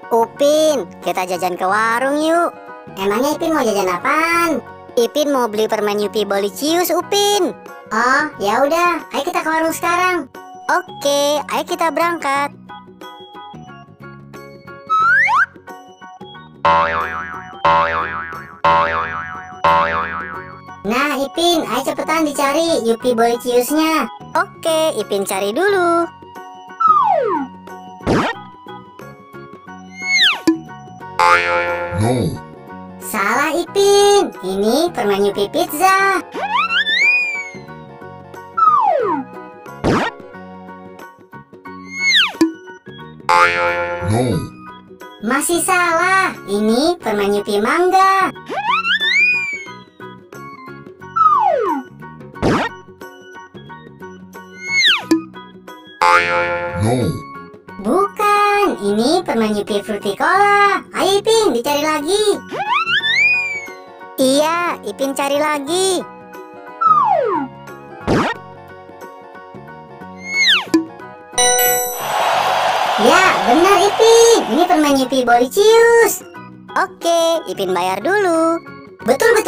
Upin, kita jajan ke warung yuk. Emangnya Ipin mau jajan apaan? Ipin mau beli permen Yupi Bolicius, Upin. Oh, ya udah, ayo kita ke warung sekarang. Oke, ayo kita berangkat. Nah, Ipin, ayo cepetan dicari Yupi Boliciusnya. Oke, Ipin cari dulu. No. Salah Ipin, ini permen Yupi Pizza. No. Masih salah, ini permen Yupi Mangga. No. Bukan, ini permen Yupi Fruticola. Ayo Ipin, dicari lagi. Iya, Ipin cari lagi. Ya, benar Ipin, ini permen Yupi Bolicius. Oke, Ipin bayar dulu. Betul.